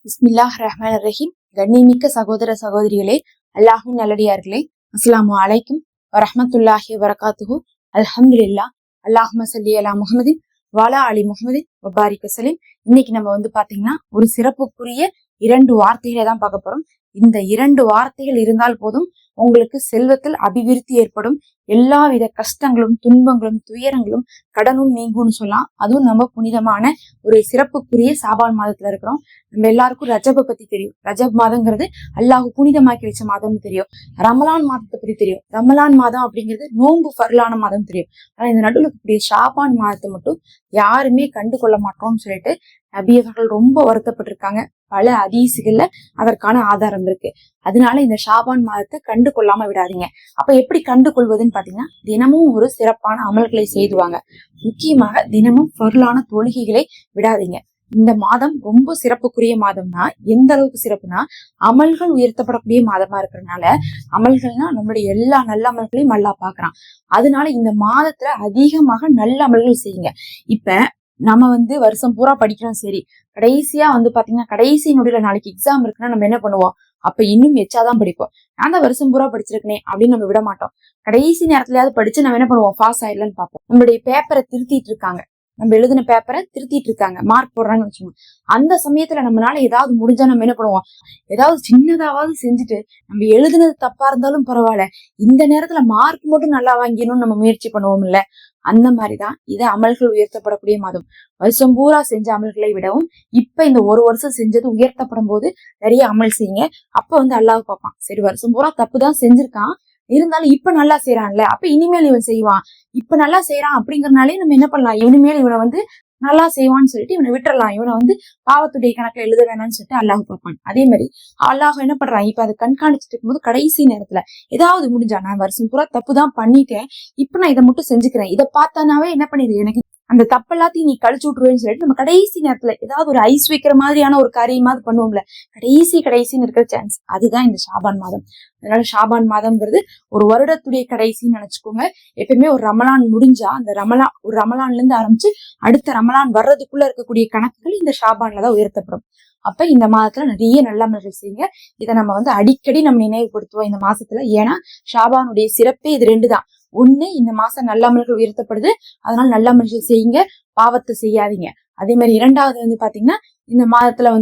பிஸ்மில்லாஹ் ரஹ்மான் ரஹீம். கண்ணியமிக்க சகோதர சகோதரிகளே, அல்லாஹ்வின் நல்லடியார்களே, அஸ்ஸலாமு அலைக்கும் வரஹ்மத்துல்லாஹி வபரகாத்துஹு. அல்ஹம்துலில்லாஹ். அல்லாஹும்ம ஸல்லி அலா முஹம்மதின் வஅலா அலி முஹம்மதின் வபாரிக் வஸல்லிம். இன்னைக்கு நம்ம பாத்தீங்கன்னா ஒரு சிறப்புக்குரிய 2 வார்த்தைகளை தான் பார்க்க போறோம். இந்த 2 வார்த்தைகள் இருந்தால் போதும் உங்களுக்கு செல்வத்தில் அபிவிருத்தி ஏற்படும். எல்லா வித கஷ்டங்களும், துன்பங்களும், துயரங்களும், கடனும் நீங்கும்னு சொல்லலாம். அதுவும் நம்ம புனிதமான ஒரு சிறப்புக்குரிய சாபான் மாதத்துல இருக்கிறோம். நம்ம எல்லாருக்கும் ரஜபை பத்தி தெரியும். ரஜப் மாதங்கிறது அல்லாஹ் புனிதமாக்கி வச்ச மாதம்னு தெரியும். ரமலான் மாதத்தை பத்தி தெரியும். ரமலான் மாதம் அப்படிங்கிறது நோன்பு ஃபர்லான மாதம் தெரியும். ஆனா இந்த நடுவில் இருக்கக்கூடிய ஷாபான் மாதத்தை மட்டும் யாருமே கண்டு கொள்ள மாட்டோம்னு சொல்லிட்டு நபி அவர்கள் ரொம்ப வருத்தப்பட்டிருக்காங்க. பல ஹதீஸ்கள்ல அதற்கான ஆதாரம் இருக்கு. அதனால இந்த ஷாபான் மாதத்தை கண்டு கொள்ளாம விடாதீங்க. அப்ப எப்படி கண்டு கொள்வதுன்னு பாத்தீங்கன்னா, தினமும் ஒரு சிறப்பான அமல்களை செய்துவாங்க. முக்கியமாக தினமும் ஃபர்லான தொழுகைகளை விடாதீங்க. இந்த மாதம் ரொம்ப சிறப்புக்குரிய மாதம்னா எந்த அளவுக்கு சிறப்புனா, அமல்கள் உயர்த்தப்படக்கூடிய மாதமா இருக்கிறதுனால, அமல்கள்னா நம்மளுடைய எல்லா நல்ல அமல்களையும் நல்லா பாக்குறான். அதனால இந்த மாதத்துல அதிகமாக நல்ல அமல்கள் செய்யுங்க. இப்ப நம்ம வருஷம் பூரா படிக்கிறோம், சரி, கடைசியா பாத்தீங்கன்னா கடைசி நொடியில நாளைக்கு எக்ஸாம் இருக்குன்னா நம்ம என்ன பண்ணுவோம்? அப்ப இன்னும் எச்சாதான் படிப்போம். நான் தான் வருஷம் பூரா படிச்சிருக்கேனே அப்படின்னு நம்ம விட மாட்டோம். கடைசி நேரத்துலயாவது படிச்சு நம்ம என்ன பண்ணுவோம்? பாஸ் ஆயிடலான்னு பார்ப்போம். நம்மளுடைய பேப்பரை திருத்திட்டு இருக்காங்க, நம்ம எழுதின பேப்பரை திருத்திட்டு இருக்காங்க, மார்க் போடுறாங்கன்னு வச்சுக்கோங்க. அந்த சமயத்துல நம்மளால ஏதாவது முடிஞ்சா நம்ம என்ன பண்ணுவோம்? ஏதாவது சின்னதாவது செஞ்சுட்டு, நம்ம எழுதுனது தப்பா இருந்தாலும் பரவாயில்ல, இந்த நேரத்துல மார்க் மட்டும் நல்லா வாங்கிடணும்னு நம்ம முயற்சி பண்ணுவோம் இல்ல? அந்த மாதிரிதான் இது அமல்கள் உயர்த்தப்படக்கூடிய மாதம். வருஷம் பூரா செஞ்ச அமல்களை விடவும் இப்ப இந்த ஒரு வருஷம் செஞ்சது உயர்த்தப்படும் போது நிறைய அமல் செய்யுங்க. அப்ப அல்லாஹ் பார்ப்பான், சரி வருஷம் பூரா தப்புதான் செஞ்சிருக்கான், இருந்தாலும் இப்ப நல்லா செய்யறான்ல, அப்ப இனிமேல் இவன் செய்வான், இப்ப நல்லா செய்யறான் அப்படிங்கறதுனாலே நம்ம என்ன பண்ணலாம்? இனிமேல் இவனை நல்லா செய்வான்னு சொல்லிட்டு இவனை விட்டுறலாம். இவனை பாவத்துடைய கணக்குல எழுத வேணாம்னு சொல்லிட்டு அல்லாஹ் பார்ப்பான். அதே மாதிரி அல்லாஹ் என்ன பண்றான்? இப்ப அதை கண்காணிச்சுட்டு இருக்கும்போது கடைசி நேரத்துல ஏதாவது முடிஞ்சா, நான் வருஷம் பூரா தப்பு தான் பண்ணிட்டேன், இப்ப நான் இதை மட்டும் செஞ்சுக்கிறேன், இதை பார்த்தானாவே என்ன பண்ணிடு, எனக்கு அந்த தப்பு எல்லாத்தையும் நீ கழிச்சு விட்டுருவேன்னு சொல்லிட்டு நம்ம கடைசி நேரத்துல ஏதாவது ஒரு ஐஸ் வைக்கிற மாதிரியான ஒரு காரியமாவது பண்ணுவோம்ல, கடைசின்னு இருக்கிற சான்ஸ், அதுதான் இந்த ஷாபான் மாதம். அதனால ஷாபான் மாதம்ங்கிறது ஒரு வருடத்துடைய கடைசின்னு நினைச்சுக்கோங்க. எப்பயுமே ஒரு ரமலான் முடிஞ்சா அந்த ஒரு ரமலான்ல இருந்து ஆரம்பிச்சு அடுத்த ரமலான் வர்றதுக்குள்ள இருக்கக்கூடிய கணக்குகள் இந்த ஷாபான்ல தான் உயர்த்தப்படும். அப்ப இந்த மாதத்துல நிறைய நல்ல அமல்கள் செய்யுங்க. இதை நம்ம அடிக்கடி நம்ம நினைவுபடுத்துவோம் இந்த மாசத்துல. ஏன்னா ஷாபானுடைய சிறப்பே இது 2 தான். ஒண்ணு, இந்த மாசம் நல்ல அமல்கள் உயர்த்தப்படுது, அதனால நல்ல அமல்கள் செய்யுங்க, பாவத்தை செய்யாதீங்க. அதே மாதிரி 2வது பாத்தீங்கன்னா, இந்த மாதத்துல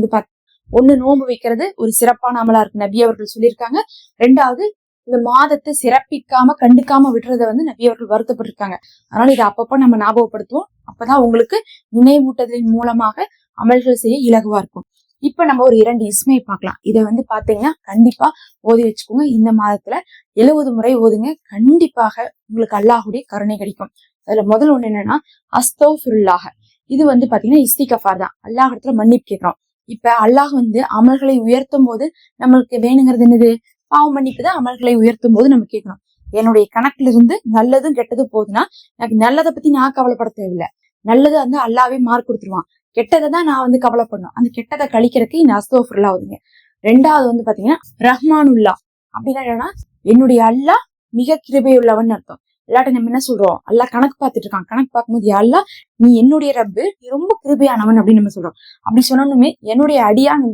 ஒண்ணு, நோன்பு வைக்கிறது ஒரு சிறப்பான அமலா இருக்கு, நபி அவர்கள் சொல்லியிருக்காங்க. 2வது, இந்த மாதத்தை சிறப்பிக்காம கண்டுக்காம விடுறத நபி அவர்கள் வருத்தப்பட்டிருக்காங்க. அதனால இதை அப்பப்ப நம்ம ஞாபகப்படுத்துவோம். அப்பதான் உங்களுக்கு நினைவூட்டத்தின் மூலமாக அமல்கள் செய்ய இலகுவா இருக்கும். இப்ப நம்ம ஒரு 2 இஸ்மை பார்க்கலாம். இதை பாத்தீங்கன்னா கண்டிப்பா ஓதி வச்சுக்கோங்க. இந்த மாதத்துல 70 முறை ஓதுங்க. கண்டிப்பாக உங்களுக்கு அல்லாஹுடைய கருணை கிடைக்கும். அதுல முதல் ஒண்ணு என்னன்னா, அஸ்தௌஃபிருல்லாஹ். இது பாத்தீங்கன்னா இஸ்திகஃபார் தான், அல்லாஹ் இடத்துல மன்னிப்பு கேட்கிறோம். இப்ப அல்லாஹ் அமல்களை உயர்த்தும் போது நம்மளுக்கு வேணுங்கிறது என்னது? பாவ மன்னிப்பு தான். அமல்களை உயர்த்தும் போது நம்ம கேட்கணும், என்னுடைய கணக்குல இருந்து நல்லதும் கெட்டதும் போகுதுன்னா எனக்கு நல்லதை பத்தி நான் கவலைப்பட தேவையில்லை, நல்லது அல்லாவே மார்க் கொடுத்துருவான், கெட்டதை தான் நான் கவலைப்படணும். அந்த கெட்டதை கழிக்கிறதுக்கு இந்த அஸ்தோஃபிருல்லா ஓதுங்க. 2வது பாத்தீங்கன்னா ரஹ்மானுல்லா. அப்படின்னா என்னன்னா, என்னுடைய அல்லாஹ் மிக கிருபை உள்ளவன் அர்த்தம். இல்லாட்ட நம்ம என்ன சொல்றோம்? அல்லாஹ் கணக்கு பார்த்துட்டு இருக்கான். கணக்கு பார்க்கும்போது அல்லாஹ் நீ என்னுடைய ரப்பு, நீ ரொம்ப கிருபையானவன் அப்படின்னு நம்ம சொல்றோம். அப்படி சொன்னோம்னுமே என்னுடைய அடியான்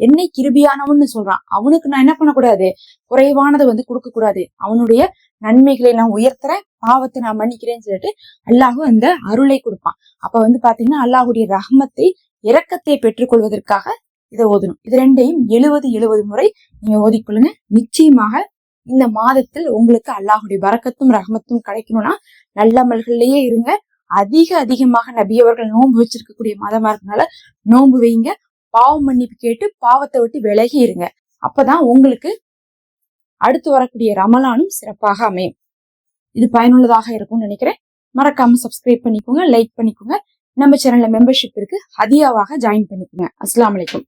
என்னை கிருபையானவன்னு சொல்றான். அவனுக்கு நான் என்ன பண்ணக்கூடாது? குறைவானதை கொடுக்க கூடாது. அவனுடைய நன்மைகளை நான் உயர்த்துறேன், பாவத்தை நான் மன்னிக்கிறேன்னு சொல்லிட்டு அல்லாஹ் அந்த அருளை கொடுப்பான். அப்ப பாத்தீங்கன்னா அல்லாஹுடைய ரஹ்மத்தை, இரக்கத்தை பெற்றுக்கொள்வதற்காக இதை ஓதணும். இது 2யும் 70 முறை நீங்க ஓதிக்கொள்ளுங்க. நிச்சயமாக இந்த மாதத்தில் உங்களுக்கு அல்லாஹுடைய பரக்கத்தும் ரஹ்மத்தும் கிடைக்கணும்னா நல்ல அமல்கள்லயே இருங்க. அதிகமாக நபி அவர்கள் நோன்பு வச்சிருக்கக்கூடிய மாதமா இருக்கனால நோன்பு வைங்க. பாவ மன்னிப்பு கேட்டு பாவத்தை விட்டு விலகி இருங்க. அப்பதான் உங்களுக்கு அடுத்து வரக்கூடிய ரமலானும் சிறப்பாக அமையும். இது பயனுள்ளதாக இருக்கும்னு நினைக்கிறேன். மறக்காம சப்ஸ்கிரைப் பண்ணிக்கோங்க, லைக் பண்ணிக்கோங்க. நம்ம சேனல்ல மெம்பர்ஷிப் இருக்கு, ஹதியாவாக ஜாயின் பண்ணிக்கோங்க. அஸ்ஸலாமு அலைக்கும்.